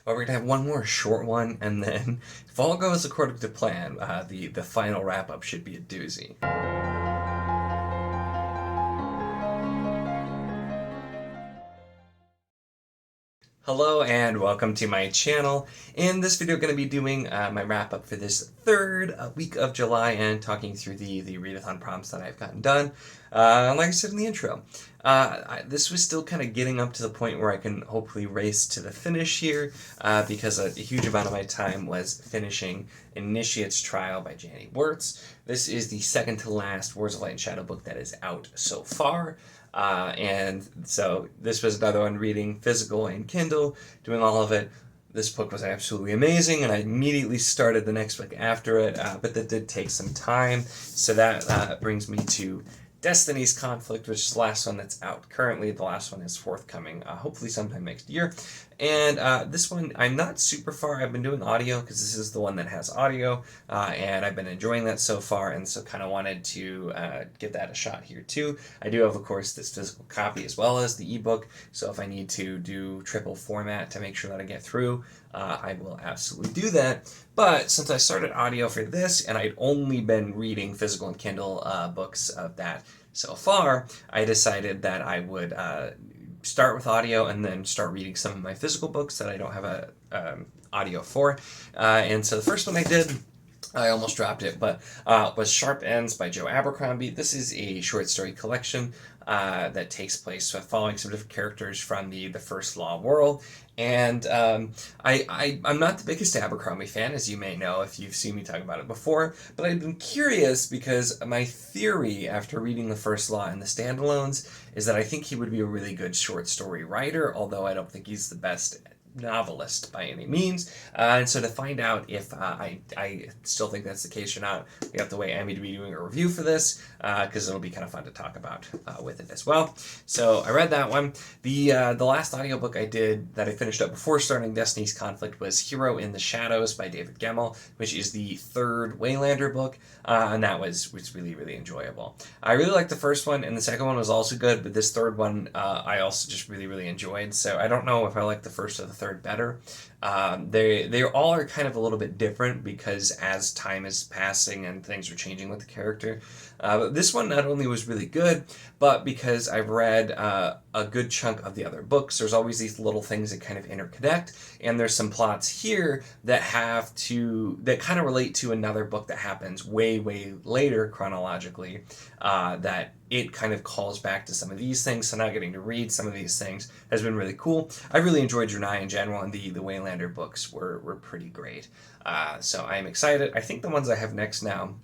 But we're going to have one more short one, and then if all goes according to plan, the final wrap-up should be a doozy. Hello and welcome to my channel. In this video, I'm going to be doing my wrap-up for this third week of July and talking through the readathon prompts that I've gotten done. Like I said in the intro, this was still kind of getting up to the point where I can hopefully race to the finish here because a huge amount of my time was finishing Initiate's Trial by Janny Wirtz. This is the second to last Words of Light and Shadow book that is out so far. And so this was another one, reading physical and Kindle, doing all of it. This book was absolutely amazing, and I immediately started the next book after it, but that did take some time. So that brings me to Destiny's Conflict, which is the last one that's out currently. The last one is forthcoming, hopefully sometime next year. And this one, I'm not super far. I've been doing audio because this is the one that has audio, and I've been enjoying that so far, and so kind of wanted to give that a shot here too. I do have, of course, this physical copy as well as the ebook, so if I need to do triple format to make sure that I get through, I will absolutely do that. But since I started audio for this, and I'd only been reading physical and Kindle books of that so far, I decided that I would start with audio and then start reading some of my physical books that I don't have a audio for. And so the first one I did, I almost dropped it, but was Sharp Ends by Joe Abercrombie. This is a short story collection that takes place following some different characters from the First Law world. And I'm not the biggest Abercrombie fan, as you may know if you've seen me talk about it before, but I've been curious because my theory after reading The First Law and the standalones is that I think he would be a really good short story writer, although I don't think he's the best novelist by any means. And so to find out if I still think that's the case or not, we have to wait Emmy to be doing a review for this because it'll be kind of fun to talk about with it as well. So I read that one. The last audiobook I did that I finished up before starting Destiny's Conflict was Hero in the Shadows by David Gemmell, which is the third Waylander book, and that was really, really enjoyable. I really liked the first one, and the second one was also good, but this third one I also just really, really enjoyed. So I don't know if I like the first or the third better. They all are kind of a little bit different because as time is passing and things are changing with the character. But this one not only was really good, but because I've read a good chunk of the other books, there's always these little things that kind of interconnect, and there's some plots here that kind of relate to another book that happens way, way later chronologically, that it kind of calls back to some of these things, so now getting to read some of these things has been really cool. I really enjoyed Janai in general, and the Waylander books were pretty great. So I'm excited. I think the ones I have next now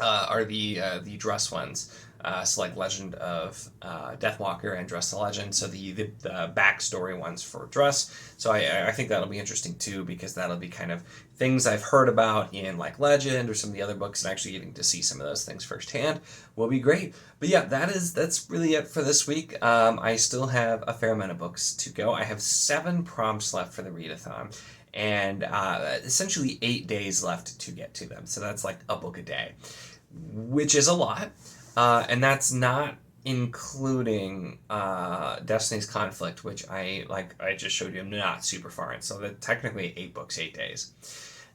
are the Druss ones. So like Legend of Deathwalker and Druss the Legend, so the backstory ones for Druss. So I think that'll be interesting too, because that'll be kind of things I've heard about in like Legend or some of the other books, and actually getting to see some of those things firsthand will be great. But yeah, that's really it for this week. I still have a fair amount of books to go. I have 7 prompts left for the readathon, and essentially 8 days left to get to them. So that's like a book a day, which is a lot. And that's not including Destiny's Conflict, which I just showed you, I'm not super far in. So that technically 8 books, 8 days.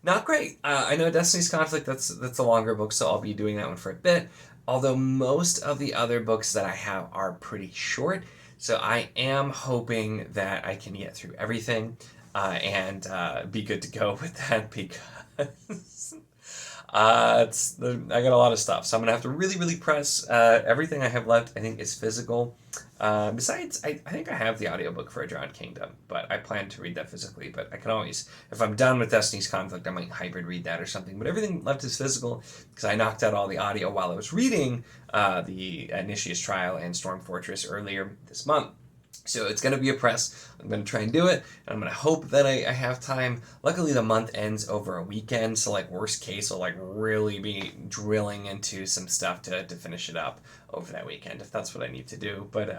Not great. I know Destiny's Conflict, that's a longer book, so I'll be doing that one for a bit. Although most of the other books that I have are pretty short, so I am hoping that I can get through everything and be good to go with that, because I got a lot of stuff, so I'm gonna have to really, really press. Everything I have left, I think, is physical. Besides, I think I have the audiobook for A Drowned Kingdom, but I plan to read that physically. But I can always, if I'm done with Destiny's Conflict, I might hybrid read that or something. But everything left is physical because I knocked out all the audio while I was reading the Initiate's Trial and Storm Fortress earlier this month. So it's going to be a press. I'm going to try and do it, and I'm going to hope that I have time. Luckily, the month ends over a weekend, so like worst case, I'll like really be drilling into some stuff to finish it up over that weekend, if that's what I need to do. But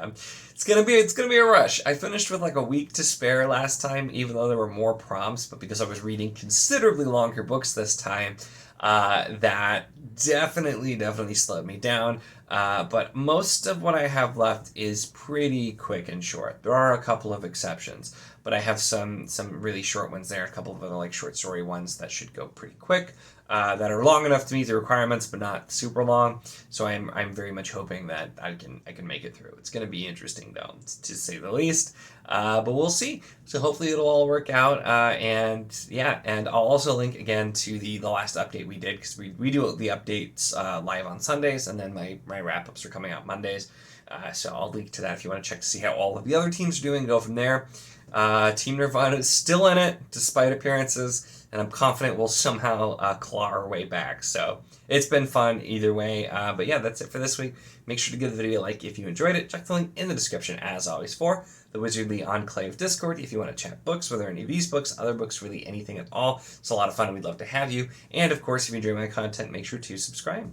it's gonna be a rush. I finished with like a week to spare last time, even though there were more prompts, but because I was reading considerably longer books this time, that definitely slowed me down. But most of what I have left is pretty quick and short. There are a couple of exceptions, but I have some really short ones there, a couple of other like short story ones that should go pretty quick, that are long enough to meet the requirements but not super long. So I'm very much hoping that I can make it through. It's going to be interesting though, to say the least. But we'll see. So hopefully it'll all work out. And yeah, and I'll also link again to the last update we did, because we do the updates live on Sundays, and then my wrap-ups are coming out Mondays. So I'll link to that if you want to check to see how all of the other teams are doing. Go from there. Team Nirvana is still in it despite appearances, and I'm confident we'll somehow claw our way back. So it's been fun either way. But yeah, that's it for this week. Make sure to give the video a like if you enjoyed it. Check the link in the description, as always, for the Wizardly Enclave Discord if you want to chat books, whether any of these books, other books, really anything at all. It's a lot of fun and we'd love to have you. And of course, if you enjoy my content, make sure to subscribe.